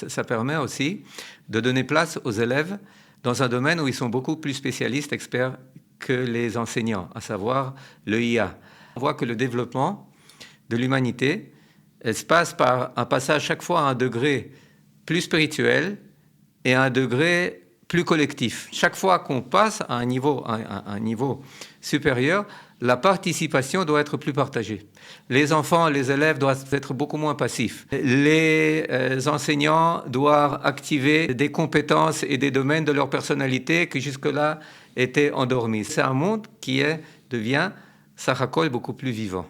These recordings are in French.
Ça permet aussi de donner place aux élèves dans un domaine où ils sont beaucoup plus spécialistes, experts que les enseignants, à savoir le IA. On voit que le développement de l'humanité se passe par un passage chaque fois à un degré plus spirituel et à un degré plus collectif. Chaque fois qu'on passe à un niveau supérieur, la participation doit être plus partagée. Les enfants, les élèves doivent être beaucoup moins passifs. Les enseignants doivent activer des compétences et des domaines de leur personnalité qui jusque-là étaient endormis. C'est un monde qui devient, Sarah-Cole, beaucoup plus vivant.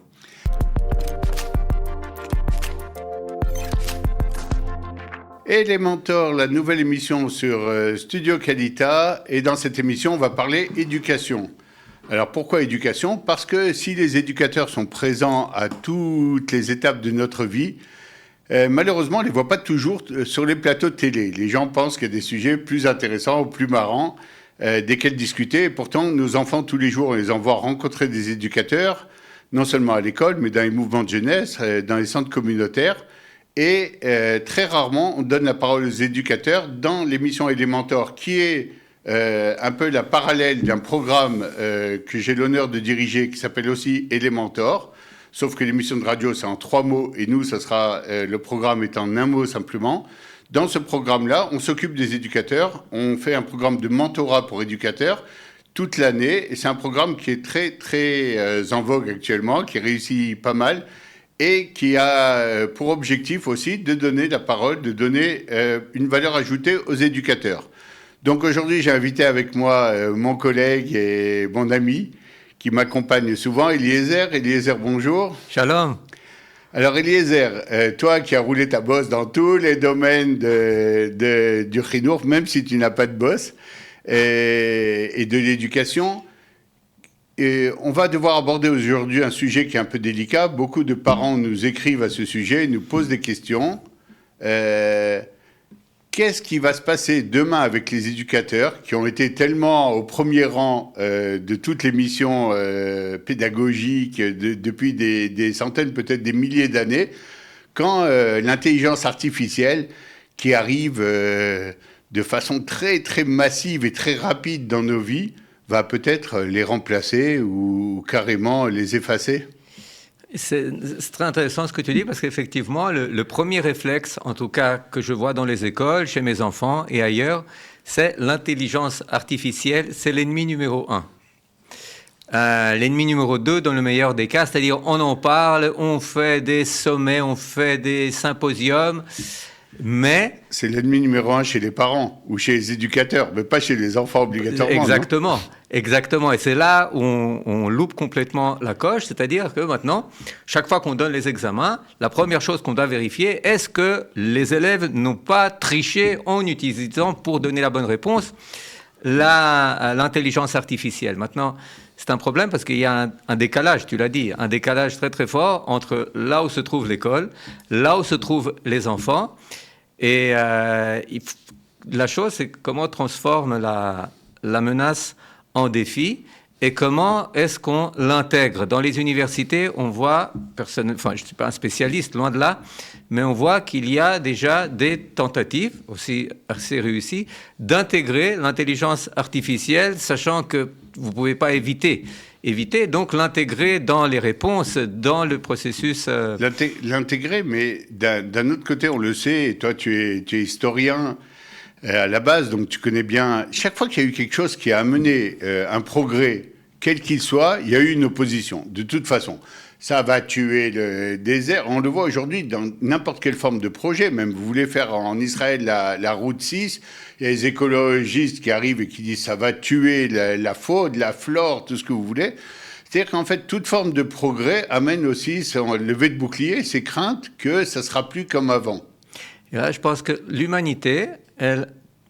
Elementor, la nouvelle émission sur Studio Qualita. Et dans cette émission, on va parler éducation. Alors pourquoi éducation ? Parce que si les éducateurs sont présents à toutes les étapes de notre vie, malheureusement, on ne les voit pas toujours sur les plateaux de télé. Les gens pensent qu'il y a des sujets plus intéressants ou plus marrants desquels discuter. Et pourtant, nos enfants, tous les jours, on les envoie rencontrer des éducateurs, non seulement à l'école, mais dans les mouvements de jeunesse, dans les centres communautaires. Et très rarement, on donne la parole aux éducateurs dans l'émission Elementor, qui est un peu la parallèle d'un programme que j'ai l'honneur de diriger, qui s'appelle aussi Elementor. Sauf que l'émission de radio, c'est en 3 mots, et nous, ça sera le programme est en 1 mot simplement. Dans ce programme-là, on s'occupe des éducateurs. On fait un programme de mentorat pour éducateurs toute l'année. Et c'est un programme qui est très, très en vogue actuellement, qui réussit pas mal, et qui a pour objectif aussi de donner la parole, de donner une valeur ajoutée aux éducateurs. Donc aujourd'hui, j'ai invité avec moi mon collègue et mon ami qui m'accompagne souvent, Eliezer. Eliezer, bonjour. Shalom. Alors Eliezer, toi qui as roulé ta bosse dans tous les domaines du chinour, même si tu n'as pas de bosse, et de l'éducation, et on va devoir aborder aujourd'hui un sujet qui est un peu délicat. Beaucoup de parents nous écrivent à ce sujet, nous posent des questions. Qu'est-ce qui va se passer demain avec les éducateurs qui ont été tellement au premier rang de toutes les missions pédagogiques depuis des centaines, peut-être des milliers d'années, quand l'intelligence artificielle qui arrive de façon très, très massive et très rapide dans nos vies va peut-être les remplacer ou carrément les effacer ? C'est très intéressant ce que tu dis parce qu'effectivement, le premier réflexe, en tout cas que je vois dans les écoles, chez mes enfants et ailleurs, c'est l'intelligence artificielle, c'est l'ennemi numéro 1. L'ennemi numéro 2 dans le meilleur des cas, c'est-à-dire on en parle, on fait des sommets, on fait des symposiums, mais... C'est l'ennemi numéro 1 chez les parents ou chez les éducateurs, mais pas chez les enfants obligatoirement. Exactement, exactement. Et c'est là où on loupe complètement la coche, c'est-à-dire que maintenant, chaque fois qu'on donne les examens, la première chose qu'on doit vérifier, est-ce que les élèves n'ont pas triché en utilisant, pour donner la bonne réponse, l'intelligence artificielle. Maintenant, c'est un problème parce qu'il y a un décalage, tu l'as dit, un décalage très très fort entre là où se trouve l'école, là où se trouvent les enfants. Et la chose, c'est comment on transforme la menace en défi et comment est-ce qu'on l'intègre. Dans les universités, on voit, je ne suis pas un spécialiste, loin de là, mais on voit qu'il y a déjà des tentatives, aussi assez réussies, d'intégrer l'intelligence artificielle, sachant que vous ne pouvez pas éviter, donc l'intégrer dans les réponses, dans le processus... L'intégrer, mais d'un autre côté, on le sait, et toi tu es historien à la base, donc tu connais bien, chaque fois qu'il y a eu quelque chose qui a amené un progrès, quel qu'il soit, il y a eu une opposition, de toute façon. Ça va tuer le désert. On le voit aujourd'hui dans n'importe quelle forme de projet. Même vous voulez faire en Israël la route 6, il y a les écologistes qui arrivent et qui disent ça va tuer la faune, la flore, tout ce que vous voulez. C'est-à-dire qu'en fait, toute forme de progrès amène aussi son lever de bouclier, ses craintes que ça ne sera plus comme avant. Et là, je pense que l'humanité, elle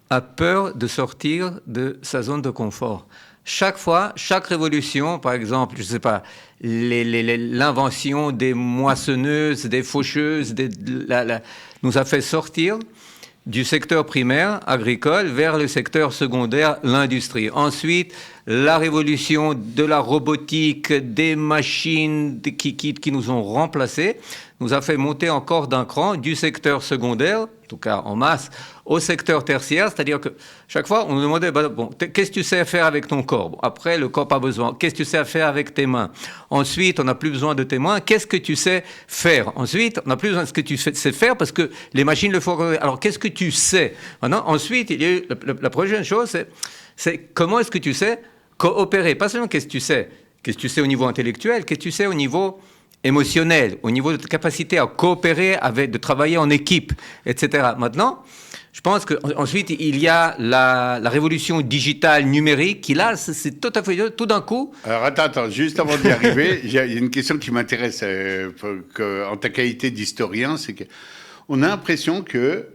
a peur de sortir de sa zone de confort. Chaque fois, chaque révolution, par exemple, je ne sais pas, l'invention des moissonneuses, des faucheuses, nous a fait sortir du secteur primaire agricole vers le secteur secondaire, l'industrie. Ensuite, la révolution de la robotique, des machines qui nous ont remplacés, nous a fait monter encore d'un cran du secteur secondaire, en tout cas en masse, au secteur tertiaire. C'est-à-dire que chaque fois, on nous demandait, qu'est-ce que tu sais faire avec ton corps? Bon, après, le corps, pas besoin. Qu'est-ce que tu sais faire avec tes mains? Ensuite, on n'a plus besoin de tes mains. Qu'est-ce que tu sais faire? Ensuite, on n'a plus besoin de ce que tu sais faire parce que les machines le font. Alors, qu'est-ce que tu sais? Maintenant, ensuite, il y a eu la prochaine chose, c'est comment est-ce que tu sais coopérer? Pas seulement qu'est-ce que tu sais au niveau intellectuel, qu'est-ce que tu sais au niveau émotionnel, au niveau de ta capacité à coopérer, de travailler en équipe, etc. Maintenant, je pense qu'ensuite, il y a la révolution digitale numérique qui, là, c'est tout à fait... Tout d'un coup... Alors, attends, juste avant d'y arriver, il y a une question qui m'intéresse en ta qualité d'historien, c'est qu'on a l'impression que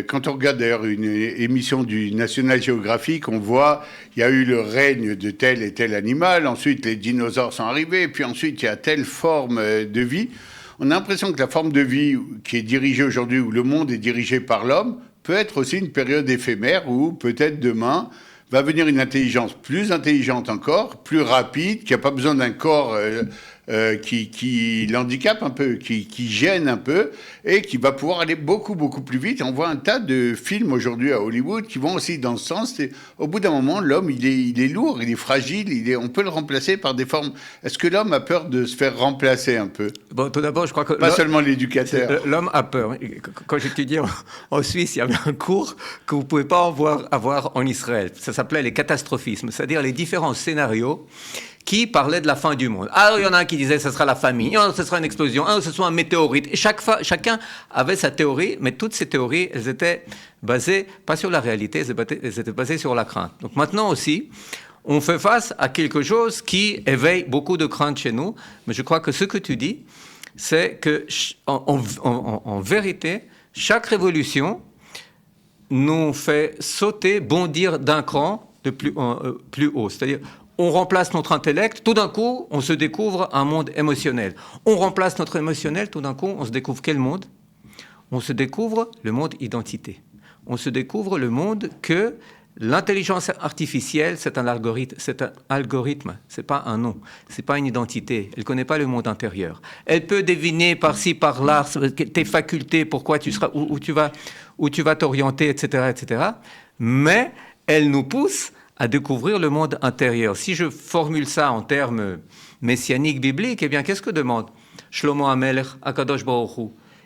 quand on regarde d'ailleurs une émission du National Geographic, on voit il y a eu le règne de tel et tel animal, ensuite les dinosaures sont arrivés, puis ensuite il y a telle forme de vie. On a l'impression que la forme de vie qui est dirigée aujourd'hui, où le monde est dirigé par l'homme, peut être aussi une période éphémère où peut-être demain va venir une intelligence plus intelligente encore, plus rapide, qui n'a pas besoin d'un corps qui l'handicape un peu, qui gêne un peu, et qui va pouvoir aller beaucoup, beaucoup plus vite. Et on voit un tas de films aujourd'hui à Hollywood qui vont aussi dans ce sens. Et au bout d'un moment, l'homme, il est lourd, il est fragile, on peut le remplacer par des formes... Est-ce que l'homme a peur de se faire remplacer un peu? Bon, tout d'abord, je crois que... Pas seulement l'éducateur. L'homme a peur. Quand j'étudiais en Suisse, il y avait un cours que vous ne pouvez pas avoir en Israël. Ça s'appelait les catastrophismes, c'est-à-dire les différents scénarios qui parlaient de la fin du monde. Alors, il y en a un qui disait que ce sera la famine, ce sera une explosion, ce sera un météorite. Et chacun avait sa théorie, mais toutes ces théories, elles étaient basées, pas sur la réalité, elles étaient basées sur la crainte. Donc maintenant aussi, on fait face à quelque chose qui éveille beaucoup de crainte chez nous. Mais je crois que ce que tu dis, c'est que, en vérité, chaque révolution nous fait sauter, bondir d'un cran de plus haut. C'est-à-dire, on remplace notre intellect, tout d'un coup, on se découvre un monde émotionnel. On remplace notre émotionnel, tout d'un coup, on se découvre quel monde? On se découvre le monde identité. On se découvre le monde que l'intelligence artificielle, c'est un algorithme, c'est pas un nom, c'est pas une identité. Elle connaît pas le monde intérieur. Elle peut deviner par-ci, par-là tes facultés, pourquoi tu seras, où tu vas t'orienter, etc., etc. Mais elle nous pousse à découvrir le monde intérieur. Si je formule ça en termes messianiques bibliques, eh bien, qu'est-ce que demande Shlomo HaMelech, Akadosh Baruch Hu?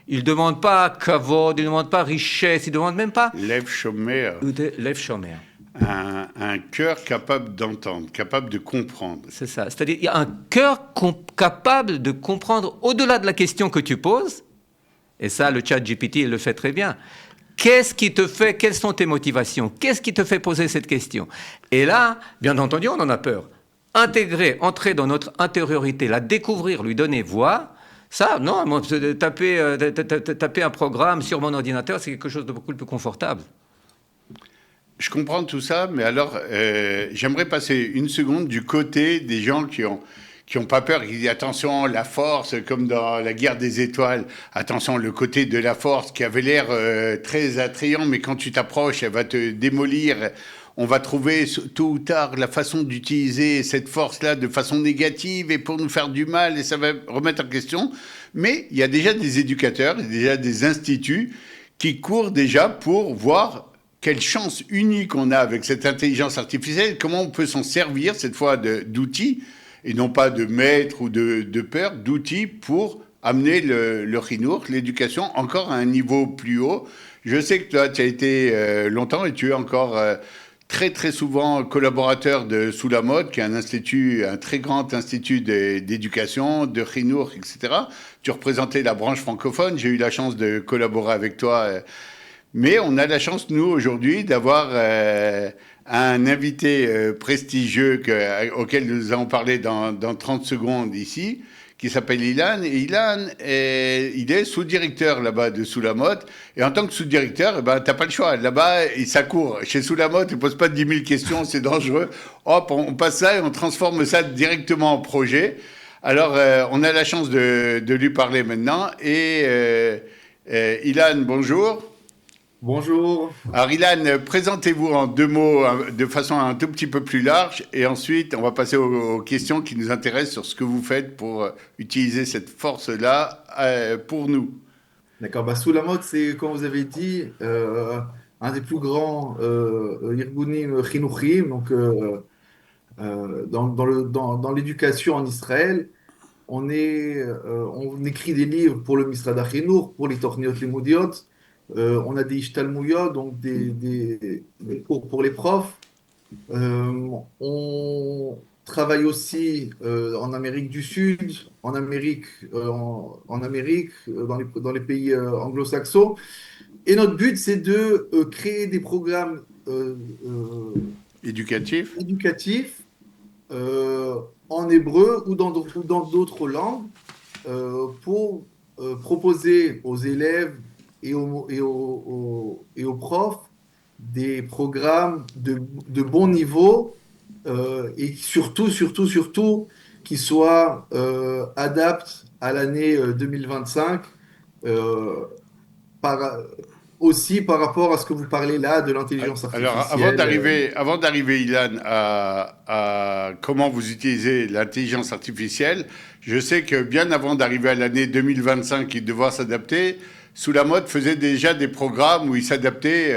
Il ne demande pas kavod, il ne demande pas richesse, il ne demande même pas... Lev Shomer. Lev Shomer. Un cœur capable d'entendre, capable de comprendre. C'est ça. C'est-à-dire, il y a un cœur capable de comprendre au-delà de la question que tu poses, et ça, le chat GPT, il le fait très bien. Qu'est-ce qui te fait, quelles sont tes motivations? Qu'est-ce qui te fait poser cette question? Et là, bien entendu, on en a peur. Entrer dans notre intériorité, la découvrir, lui donner voix, ça, non, moi, taper un programme sur mon ordinateur, c'est quelque chose de beaucoup plus confortable. Je comprends tout ça, mais alors, j'aimerais passer une seconde du côté des gens qui ont pas peur, qui disent attention, la force, comme dans la guerre des étoiles, attention, le côté de la force qui avait l'air très attrayant, mais quand tu t'approches, elle va te démolir. On va trouver tôt ou tard la façon d'utiliser cette force-là de façon négative et pour nous faire du mal, et ça va remettre en question. Mais il y a déjà des éducateurs, il y a déjà des instituts qui courent déjà pour voir quelle chance unique on a avec cette intelligence artificielle, comment on peut s'en servir, cette fois d'outils, et non pas de maître ou de peur, d'outils pour amener le chinour, l'éducation, encore à un niveau plus haut. Je sais que toi, tu as été longtemps et tu es encore très très souvent collaborateur de Sous la Mode, qui est un très grand institut d'éducation, de chinour, etc. Tu représentais la branche francophone, j'ai eu la chance de collaborer avec toi. Mais on a la chance, nous, aujourd'hui, d'avoir un invité prestigieux auquel nous allons parler dans 30 secondes ici, qui s'appelle Ilan. Et Ilan, il est sous-directeur là-bas de Sous la Mode. Et en tant que sous-directeur, t'as pas le choix. Là-bas, ça court. Chez Sous la Mode, tu poses pas 10 000 questions, c'est dangereux. Hop, on passe ça et on transforme ça directement en projet. Alors, on a la chance de lui parler maintenant. Et Ilan, bonjour. Bonjour. Alors, Ilan, présentez-vous en 2 mots, de façon un tout petit peu plus large, et ensuite, on va passer aux questions qui nous intéressent sur ce que vous faites pour utiliser cette force-là pour nous. D'accord. Bah, Soulamod, c'est, comme vous avez dit, un des plus grands Irgunim Chinuchim, donc dans l'éducation en Israël. On écrit des livres pour le Misrad HaChinour, pour les Torniot Limoudiot. On a des Ishtalmouyot, donc des cours pour les profs. On travaille aussi en Amérique du Sud, en Amérique, dans les pays anglo-saxons. Et notre but, c'est de créer des programmes Éducatif? éducatifs euh, en hébreu ou dans d'autres langues pour proposer aux élèves et aux profs des programmes de bon niveau et surtout qui soient adaptés à l'année 2025 euh, par, aussi par rapport à ce que vous parlez là de l'intelligence Alors, artificielle. avant d'arriver, Ilan, à comment vous utilisez l'intelligence artificielle, je sais que bien avant d'arriver à l'année 2025 et de devoir s'adapter, Sous la mode faisait déjà des programmes où il s'adaptait,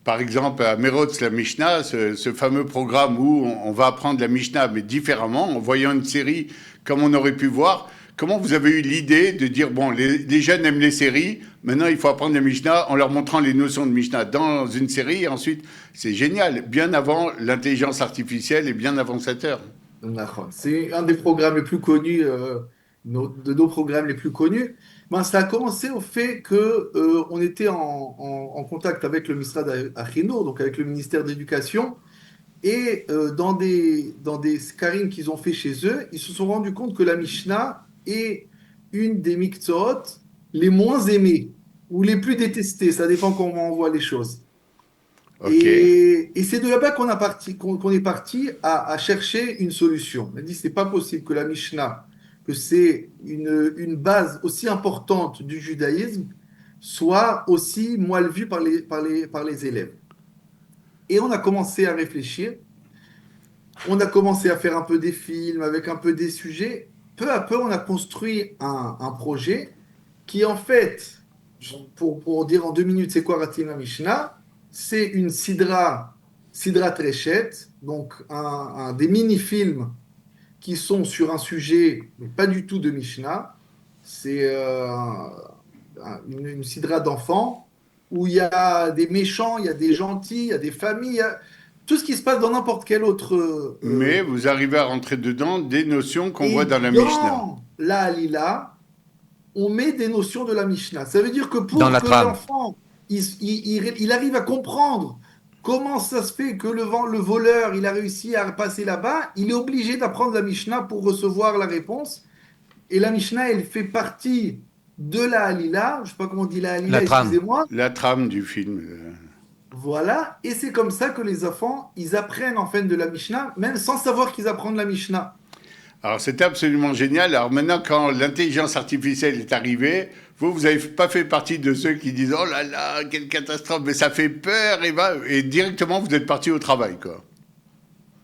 par exemple, à Merotz la Mishnah, ce fameux programme où on va apprendre la Mishnah, mais différemment, en voyant une série comme on aurait pu voir. Comment vous avez eu l'idée de dire, bon, les jeunes aiment les séries, maintenant il faut apprendre la Mishnah en leur montrant les notions de Mishnah dans une série, et ensuite, c'est génial, bien avant l'intelligence artificielle et bien avant cette heure. D'accord. C'est un des programmes les plus connus, de nos programmes les plus connus. Ben, ça a commencé au fait que on était en contact avec le Misrad Achino, donc avec le ministère de l'Éducation, et dans des scarines qu'ils ont fait chez eux, ils se sont rendus compte que la Mishnah est une des miktsot les moins aimées ou les plus détestées. Ça dépend comment on voit les choses. Ok. Et c'est de là-bas qu'on est parti à chercher une solution. On a dit, c'est pas possible que la Mishnah, que c'est une base aussi importante du judaïsme, soit aussi mal vue par les élèves. Et on a commencé à réfléchir, on a commencé à faire un peu des films avec un peu des sujets. Peu à peu, on a construit un projet qui, en fait, pour dire en 2 minutes, c'est quoi Ratima Mishnah? C'est une sidra trechet, donc des mini-films qui sont sur un sujet, mais pas du tout de Mishnah. C'est une sidra d'enfants où il y a des méchants, il y a des gentils, il y a des familles, il y a tout ce qui se passe dans n'importe quel autre. Mais vous arrivez à rentrer dedans des notions qu'on voit Et dans la Mishnah. dans la Halila, on met des notions de la Mishnah. Ça veut dire que Dans pour la que trame. l'enfant il arrive à comprendre comment ça se fait que le voleur il a réussi à passer là-bas, il est obligé d'apprendre la Mishnah pour recevoir la réponse. Et la Mishnah, elle fait partie de la Halila. Je ne sais pas comment on dit la La Halila, trame. excusez-moi. La trame du film. Voilà. Et c'est comme ça que les enfants, ils apprennent en fait de la Mishnah, même sans savoir qu'ils apprennent la Mishnah. Alors, c'était absolument génial. Alors maintenant, quand l'intelligence artificielle est arrivée, vous n'avez pas fait partie de ceux qui disent oh là là, quelle catastrophe, mais ça fait peur, et directement, vous êtes parti au travail, quoi.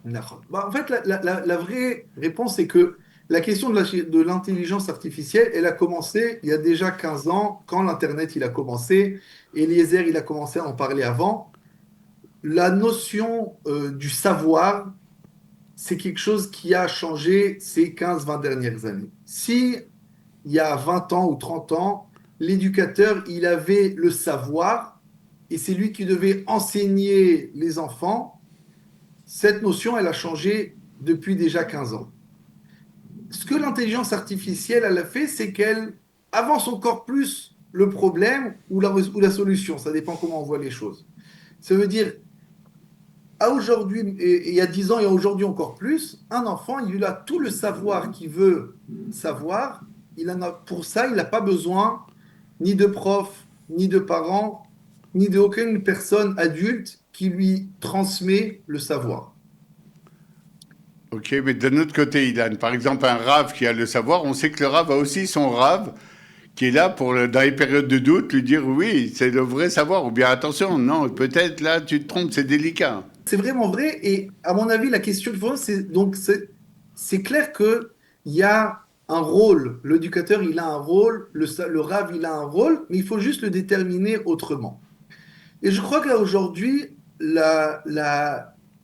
D'accord. Bah, en fait, la vraie réponse, c'est que la question de l'intelligence artificielle, elle a commencé il y a déjà 15 ans, quand l'Internet il a commencé. Eliezer, il a commencé à en parler avant. La notion du savoir, c'est quelque chose qui a changé ces 15-20 dernières années. Si, il y a 20 ans ou 30 ans, l'éducateur, il avait le savoir et c'est lui qui devait enseigner les enfants, cette notion, elle a changé depuis déjà 15 ans. Ce que l'intelligence artificielle elle a fait, c'est qu'elle avance encore plus le problème ou la solution. Ça dépend comment on voit les choses. Ça veut dire, à aujourd'hui, et il y a 10 ans et aujourd'hui encore plus, un enfant, il a tout le savoir qu'il veut savoir. Il en a, pour ça, il n'a pas besoin ni de prof, ni de parents, ni d'aucune personne adulte qui lui transmet le savoir. Ok, mais d'un autre côté, Ilan, par exemple, un rave qui a le savoir, on sait que le rave a aussi son rave qui est là pour, dans les périodes de doute, lui dire oui, c'est le vrai savoir, ou bien attention, non, peut-être là tu te trompes, c'est délicat. C'est vraiment vrai. Et à mon avis, la question qu'il faut, c'est clair que il y a un rôle. L'éducateur, il a un rôle. Le rave, il a un rôle, mais il faut juste le déterminer autrement. Et je crois que là, aujourd'hui, la,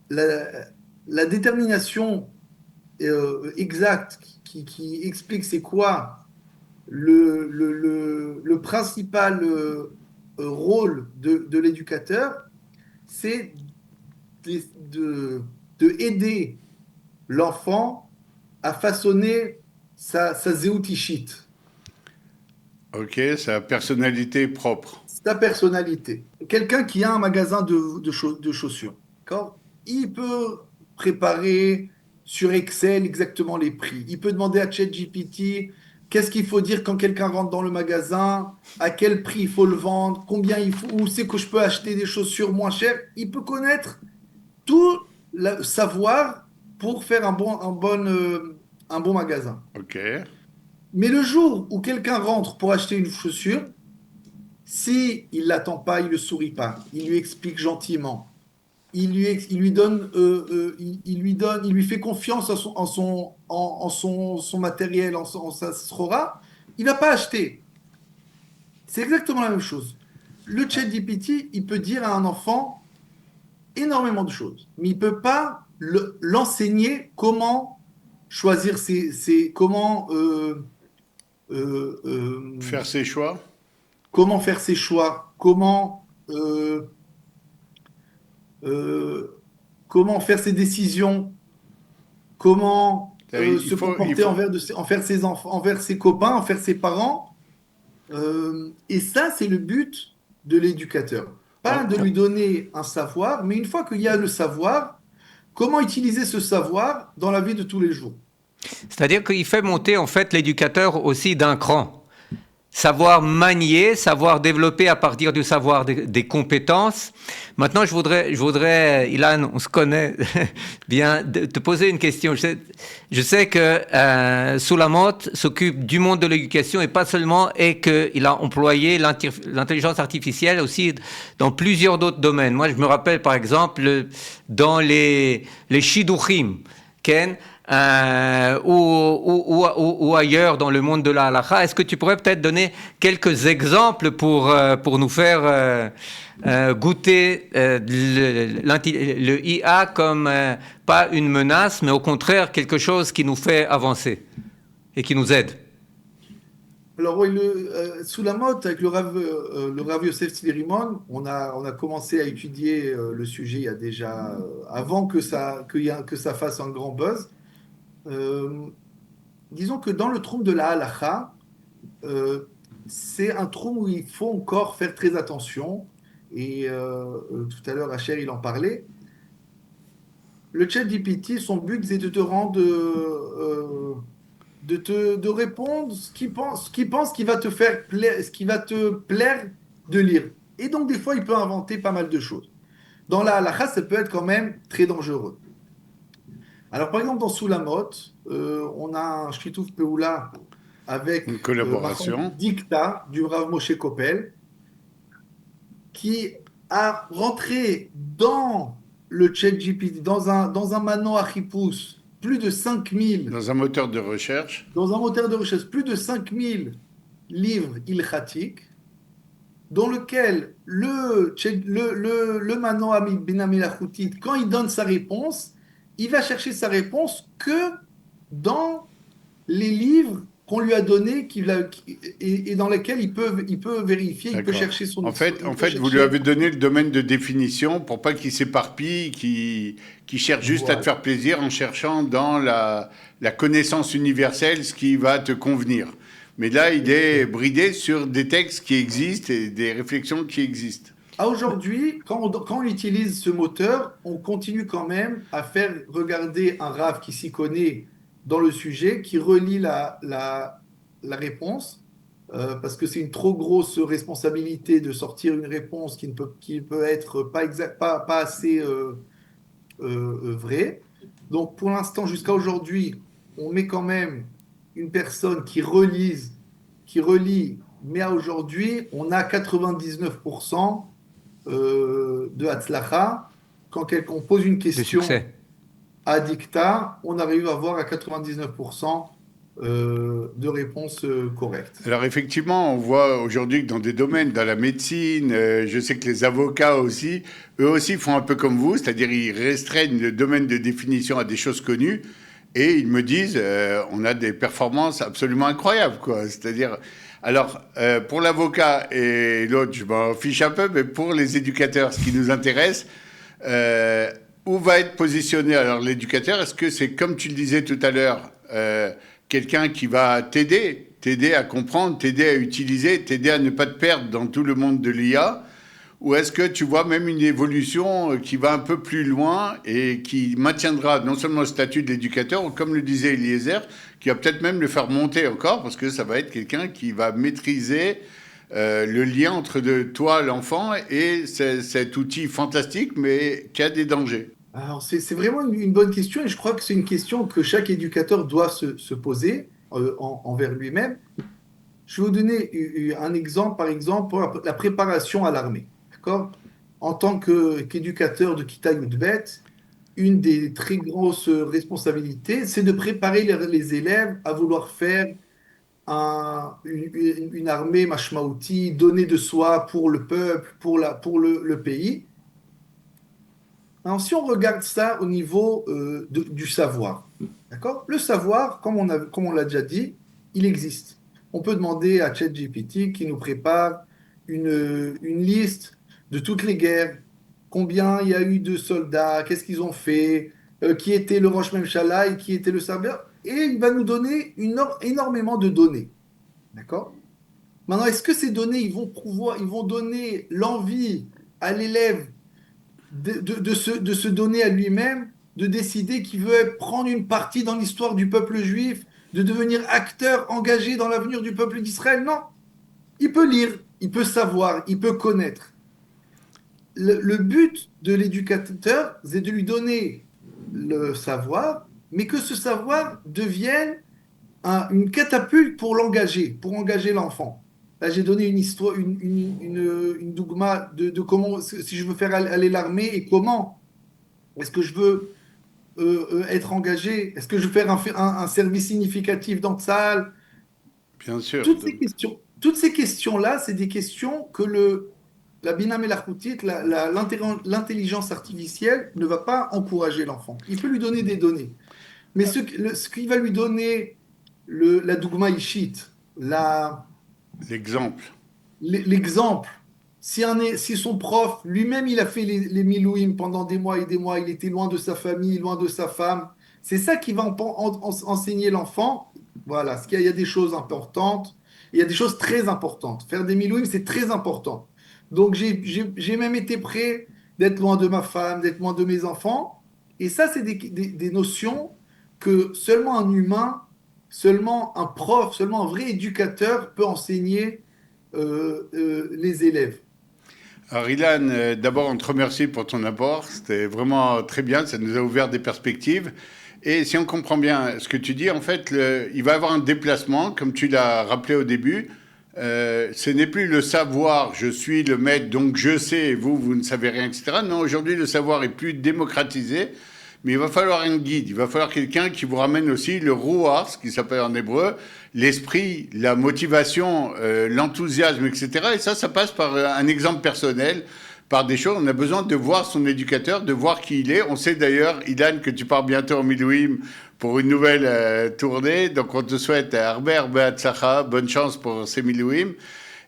la détermination exacte qui explique c'est quoi le principal rôle de l'éducateur, c'est de, de, de aider l'enfant à façonner sa zéoutichit, Ok, sa personnalité propre. sa personnalité. Quelqu'un qui a un magasin de chaussures, d'accord? Il peut préparer sur Excel exactement les prix. Il peut demander à ChatGPT qu'est-ce qu'il faut dire quand quelqu'un rentre dans le magasin, à quel prix il faut le vendre, combien il faut, où c'est que je peux acheter des chaussures moins chères. Il peut connaître tout le savoir pour faire un bon magasin. Ok. Mais le jour où quelqu'un rentre pour acheter une chaussure, si il l'attend pas, il ne sourit pas, il lui explique gentiment, il lui donne, il lui fait confiance son matériel, en sa srora, il va pas acheter. C'est exactement la même chose. Le ChatGPT, il peut dire à un enfant énormément de choses, mais il peut pas l'enseigner comment choisir euh, euh, Faire ses choix. comment faire ses choix, euh, comment faire ses décisions, comment Il se faut, il comporter faut, envers ses enfants, envers ses copains, envers ses parents. Et ça, c'est le but de l'éducateur. Pas en- de lui donner un savoir, mais une fois qu'il y a le savoir, comment utiliser ce savoir dans la vie de tous les jours. C'est-à-dire qu'il fait monter en fait l'éducateur aussi d'un cran. Savoir manier, savoir développer à partir du savoir des compétences. Maintenant, je voudrais, Ilan, on se connaît bien, te poser une question. Je sais que Soulamot s'occupe du monde de l'éducation et pas seulement, et qu'il a employé l'intelligence artificielle aussi dans plusieurs d'autres domaines. Moi, je me rappelle par exemple dans les shidduchim, Ken, ou ailleurs dans le monde de la halakha. Est-ce que tu pourrais peut-être donner quelques exemples pour nous faire goûter le IA comme pas une menace, mais au contraire quelque chose qui nous fait avancer et qui nous aide? Alors, oui, sous la mode, avec le Rav Yosef Tzvi-Rimon, on a commencé à étudier le sujet il y a déjà, avant que ça fasse un grand buzz. Euh, Disons que dans le trou de la halacha, euh, c'est un trou où il faut encore faire très attention. Et tout à l'heure, Hacher, il en parlait. Le chat GPT, son but, c'est de te rendre, de répondre ce qu'il pense qui va te faire plaire, ce qui va te plaire de lire. Et donc, des fois, il peut inventer pas mal de choses. Dans la halakha, ça peut être quand même très dangereux. Alors, par exemple, dans Soulamot, on a un Shkitouf Peoula avec une Mahon collaboration. Dikta du Rav Moshe Koppel, qui a rentré dans le ChatGPT, dans un mano Archipus, plus de 5000, Dans un moteur de recherche. dans un moteur de recherche, plus de 5000 livres ilchatik, dans lequel le mano Binamilachoutit, quand il donne sa réponse, il va chercher sa réponse que dans les livres qu'on lui a donnés et dans lesquels il peut vérifier, il peut D'accord. chercher En fait, il peut vous lui chercher. avez donné le domaine de définition pour pas qu'il s'éparpille, qu'il cherche juste à te Voilà. faire plaisir en cherchant dans la connaissance universelle ce qui va te convenir. Mais là, il est bridé sur des textes qui existent et des réflexions qui existent. À aujourd'hui, quand on utilise ce moteur, on continue quand même à faire regarder un RAV qui s'y connaît dans le sujet, qui relie la réponse, parce que c'est une trop grosse responsabilité de sortir une réponse qui peut être pas assez vraie. Donc pour l'instant, jusqu'à aujourd'hui, on met quand même une personne qui relie mais aujourd'hui, on a 99% de Hatzlacha. Quand on pose une De question succès. à dicta, on arrive à avoir à 99% de réponses correctes. Alors effectivement, on voit aujourd'hui que dans des domaines, dans la médecine, je sais que les avocats aussi, eux aussi font un peu comme vous, c'est-à-dire ils restreignent le domaine de définition à des choses connues et ils me disent on a des performances absolument incroyables, quoi. C'est-à-dire, alors pour l'avocat et l'autre, je m'en fiche un peu, mais pour les éducateurs, ce qui nous intéresse, où va être positionné alors l'éducateur? Est-ce que c'est comme tu le disais tout à l'heure, quelqu'un qui va t'aider à comprendre, t'aider à utiliser, t'aider à ne pas te perdre dans tout le monde de l'IA? Ou est-ce que tu vois même une évolution qui va un peu plus loin et qui maintiendra non seulement le statut de l'éducateur, ou comme le disait Eliezer, qui va peut-être même le faire monter encore, parce que ça va être quelqu'un qui va maîtriser le lien entre toi, l'enfant, et cet outil fantastique, mais qui a des dangers. Alors, c'est vraiment une bonne question et je crois que c'est une question que chaque éducateur doit se poser envers lui-même. Je vais vous donner un exemple, par exemple, pour la préparation à l'armée. D'accord? En tant qu'éducateur de Kita Yudbet, une des très grosses responsabilités, c'est de préparer les élèves à vouloir faire une armée mashmaouti, donner de soi pour le peuple, pour le pays. Alors, si on regarde ça au niveau du savoir, d'accord? Le savoir, comme on l'a déjà dit, il existe. On peut demander à ChatGPT qui nous prépare une liste de toutes les guerres, combien il y a eu de soldats, qu'est-ce qu'ils ont fait, qui était le Rosh Memchala et qui était le Sabia, et il va nous donner énormément de données, d'accord? Maintenant, est-ce que ces données, ils vont donner l'envie à l'élève de se donner à lui-même, de décider qu'il veut prendre une partie dans l'histoire du peuple juif, de devenir acteur engagé dans l'avenir du peuple d'Israël? Non. Il peut lire, il peut savoir, il peut connaître. Le but de l'éducateur, c'est de lui donner le savoir, mais que ce savoir devienne une catapulte pour engager l'enfant. Là, j'ai donné une histoire, une dougma de comment, si je veux faire aller l'armée et comment. Est-ce que je veux être engagé? Est-ce que je veux faire un service significatif dans Tsahal? Bien sûr. Toutes ces questions-là, c'est des questions que la Bina Melachoutit, l'intelligence artificielle, ne va pas encourager l'enfant. Il peut lui donner des données. Mais ce qui va lui donner la dougma ishit, L'exemple. l'exemple, si son prof, lui-même, il a fait les Milouim pendant des mois et des mois, il était loin de sa famille, loin de sa femme, c'est ça qui va enseigner l'enfant. Voilà, parce qu'il y a des choses importantes, il y a des choses très importantes. Faire des Milouim, c'est très important. Donc, j'ai même été prêt d'être loin de ma femme, d'être loin de mes enfants. Et ça, c'est des notions que seulement un humain, seulement un prof, seulement un vrai éducateur peut enseigner les élèves. Alors Ilan, d'abord on te remercie pour ton apport, c'était vraiment très bien, ça nous a ouvert des perspectives. Et si on comprend bien ce que tu dis, en fait, il va y avoir un déplacement, comme tu l'as rappelé au début. Ce n'est plus le savoir, je suis le maître, donc je sais, et vous ne savez rien, etc. Non, aujourd'hui, le savoir est plus démocratisé, mais il va falloir un guide, il va falloir quelqu'un qui vous ramène aussi le ruach, ce qui s'appelle en hébreu, l'esprit, la motivation, l'enthousiasme, etc. Et ça passe par un exemple personnel, par des choses. On a besoin de voir son éducateur, de voir qui il est. On sait d'ailleurs, Ilan, que tu pars bientôt en Milouim pour une nouvelle tournée. Donc on te souhaite Arber Be'atzlacha, bonne chance pour ces Milouim.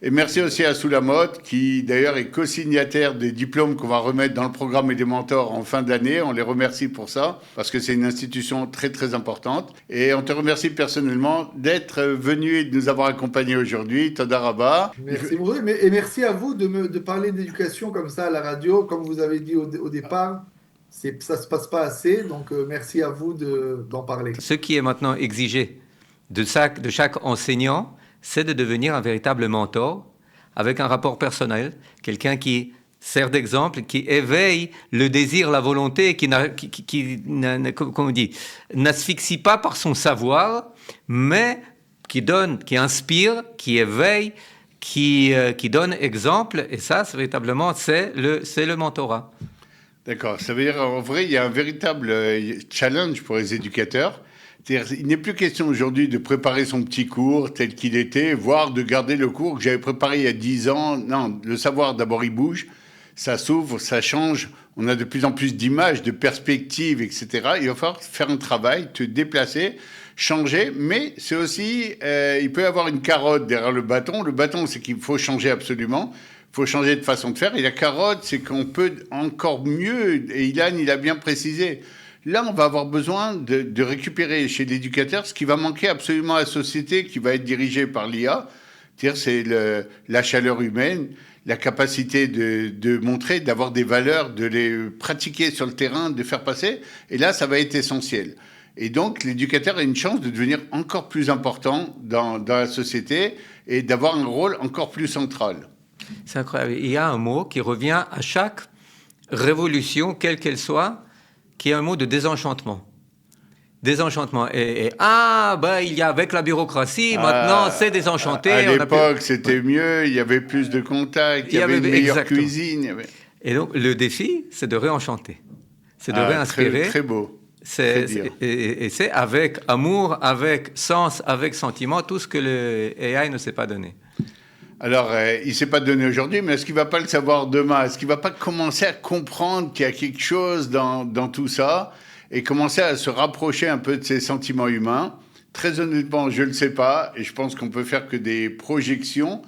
Et merci aussi à Soulamot, qui d'ailleurs est co-signataire des diplômes qu'on va remettre dans le programme et des mentors en fin d'année. On les remercie pour ça, parce que c'est une institution très très importante. Et on te remercie personnellement d'être venu et de nous avoir accompagnés aujourd'hui. Toda Rabba. Merci beaucoup. Et merci à vous de parler d'éducation comme ça à la radio. Comme vous avez dit au départ, ça ne se passe pas assez. Donc merci à vous d'en parler. Ce qui est maintenant exigé de chaque enseignant, c'est de devenir un véritable mentor avec un rapport personnel, quelqu'un qui sert d'exemple, qui éveille le désir, la volonté, qui n'asphyxie pas par son savoir, mais qui donne, qui inspire, qui éveille, qui donne exemple, et ça, c'est véritablement, c'est le mentorat. D'accord. Ça veut dire, en vrai, il y a un véritable challenge pour les éducateurs. C'est-à-dire, il n'est plus question aujourd'hui de préparer son petit cours tel qu'il était, voire de garder le cours que j'avais préparé il y a 10 ans. Non, le savoir, d'abord, il bouge, ça s'ouvre, ça change. On a de plus en plus d'images, de perspectives, etc. Il va falloir faire un travail, te déplacer, changer, mais c'est aussi, il peut y avoir une carotte derrière le bâton. Le bâton, c'est qu'il faut changer absolument. Il faut changer de façon de faire. Et la carotte, c'est qu'on peut encore mieux, et Ilan, il a bien précisé. Là, on va avoir besoin de récupérer chez l'éducateur ce qui va manquer absolument à la société qui va être dirigée par l'IA. C'est la chaleur humaine, la capacité de montrer, d'avoir des valeurs, de les pratiquer sur le terrain, de faire passer. Et là, ça va être essentiel. Et donc, l'éducateur a une chance de devenir encore plus important dans la société et d'avoir un rôle encore plus central. C'est incroyable. Il y a un mot qui revient à chaque révolution, quelle qu'elle soit, qui est un mot de désenchantement. Désenchantement. Il y a avec la bureaucratie, maintenant c'est désenchanté. À l'époque, c'était mieux, il y avait plus de contacts, il y avait une meilleure cuisine. Et donc, le défi, c'est de réenchanter. C'est de réinspirer. Très, très beau. Et c'est avec amour, avec sens, avec sentiment, tout ce que le AI ne s'est pas donné. Alors, il ne s'est pas donné aujourd'hui, mais est-ce qu'il ne va pas le savoir demain? Est-ce qu'il ne va pas commencer à comprendre qu'il y a quelque chose dans tout ça et commencer à se rapprocher un peu de ses sentiments humains? Très honnêtement, je ne le sais pas et je pense qu'on peut faire que des projections,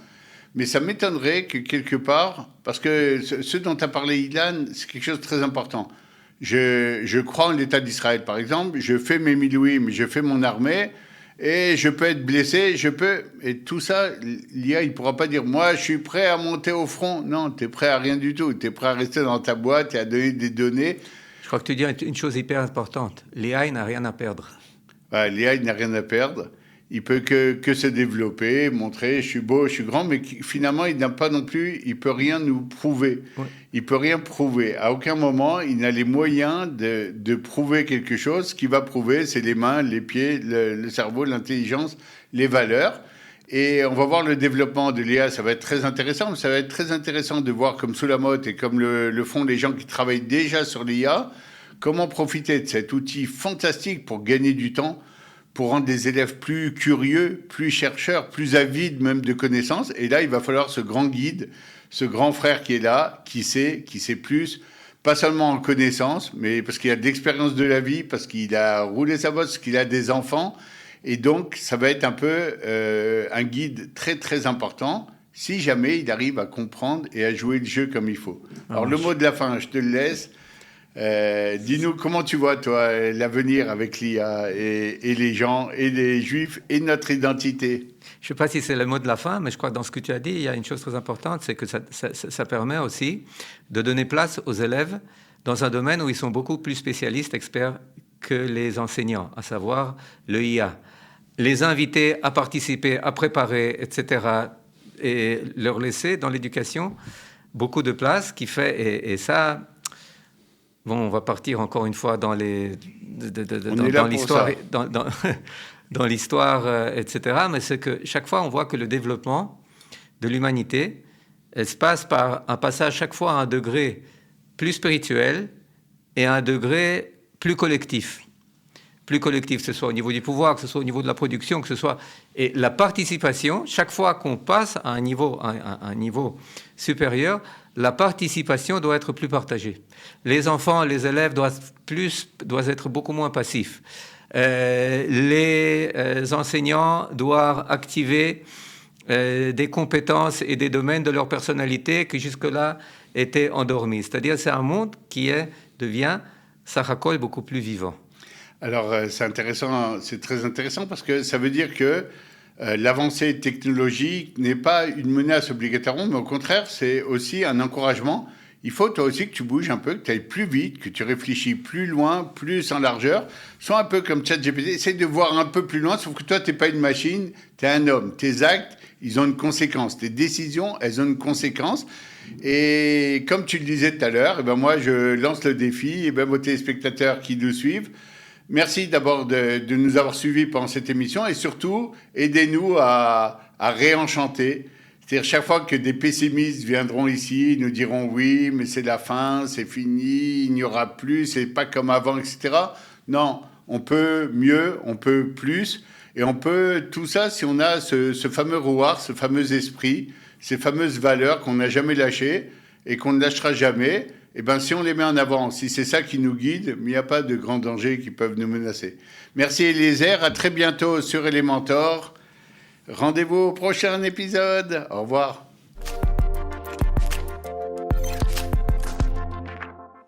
mais ça m'étonnerait que quelque part, parce que ce dont tu as parlé, Ilan, c'est quelque chose de très important. Je crois en l'État d'Israël, par exemple, je fais mes milouïm, je fais mon armée, et je peux être blessé, et tout ça, l'IA, il ne pourra pas dire, moi, je suis prêt à monter au front. Non, tu es prêt à rien du tout. Tu es prêt à rester dans ta boîte et à donner des données. Je crois que tu dis une chose hyper importante. L'IA n'a rien à perdre. L'IA, il n'a rien à perdre. Il peut que se développer, montrer, je suis beau, je suis grand, mais finalement, il n'a pas non plus, il peut rien nous prouver. Ouais. Il peut rien prouver. À aucun moment, il n'a les moyens de prouver quelque chose. Ce qu'il va prouver, c'est les mains, les pieds, le cerveau, l'intelligence, les valeurs. Et on va voir le développement de l'IA, ça va être très intéressant. Ça va être très intéressant de voir comme Soulamot et comme le font les gens qui travaillent déjà sur l'IA, comment profiter de cet outil fantastique pour gagner du temps, pour rendre les élèves plus curieux, plus chercheurs, plus avides même de connaissances. Et là, il va falloir ce grand guide, ce grand frère qui est là, qui sait plus, pas seulement en connaissances, mais parce qu'il a de l'expérience de la vie, parce qu'il a roulé sa bosse, parce qu'il a des enfants. Et donc, ça va être un peu un guide très, très important, si jamais il arrive à comprendre et à jouer le jeu comme il faut. Alors, le mot de la fin, je te le laisse. Dis-nous comment tu vois, toi, l'avenir avec l'IA et les gens, et les juifs, et notre identité. Je ne sais pas si c'est le mot de la fin, mais je crois que dans ce que tu as dit, il y a une chose très importante, c'est que ça permet aussi de donner place aux élèves dans un domaine où ils sont beaucoup plus spécialistes, experts que les enseignants, à savoir le IA. Les inviter à participer, à préparer, etc., et leur laisser dans l'éducation beaucoup de place, qui fait, et ça... Bon, on va partir encore une fois dans l'histoire, dans l'histoire, etc. Mais c'est que chaque fois, on voit que le développement de l'humanité, elle se passe par un passage chaque fois à un degré plus spirituel et à un degré plus collectif. Plus collectif, que ce soit au niveau du pouvoir, que ce soit au niveau de la production, que ce soit... Et la participation, chaque fois qu'on passe à un niveau supérieur, la participation doit être plus partagée. Les enfants, les élèves doivent être beaucoup moins passifs. Les enseignants doivent activer des compétences et des domaines de leur personnalité qui jusque-là étaient endormis. C'est-à-dire c'est un monde qui devient, Sarakol, beaucoup plus vivant. Alors c'est intéressant, c'est très intéressant parce que ça veut dire que l'avancée technologique n'est pas une menace obligatoirement, mais au contraire, c'est aussi un encouragement. Il faut toi aussi que tu bouges un peu, que tu ailles plus vite, que tu réfléchis plus loin, plus en largeur. Sois un peu comme ChatGPT, essaye de voir un peu plus loin, sauf que toi, tu n'es pas une machine, tu es un homme. Tes actes, ils ont une conséquence. Tes décisions, elles ont une conséquence. Et comme tu le disais tout à l'heure, moi, je lance le défi, et vos téléspectateurs qui nous suivent, merci d'abord de nous avoir suivis pendant cette émission et surtout, aidez-nous à réenchanter. C'est-à-dire chaque fois que des pessimistes viendront ici, ils nous diront oui, mais c'est la fin, c'est fini, il n'y aura plus, c'est pas comme avant, etc. Non, on peut mieux, on peut plus, et on peut tout ça si on a ce fameux rouard, ce fameux esprit, ces fameuses valeurs qu'on n'a jamais lâchées et qu'on ne lâchera jamais. Et ben si on les met en avant, si c'est ça qui nous guide, il n'y a pas de grands dangers qui peuvent nous menacer. Merci Eliezer, à très bientôt sur Elementor. Rendez-vous au prochain épisode. Au revoir.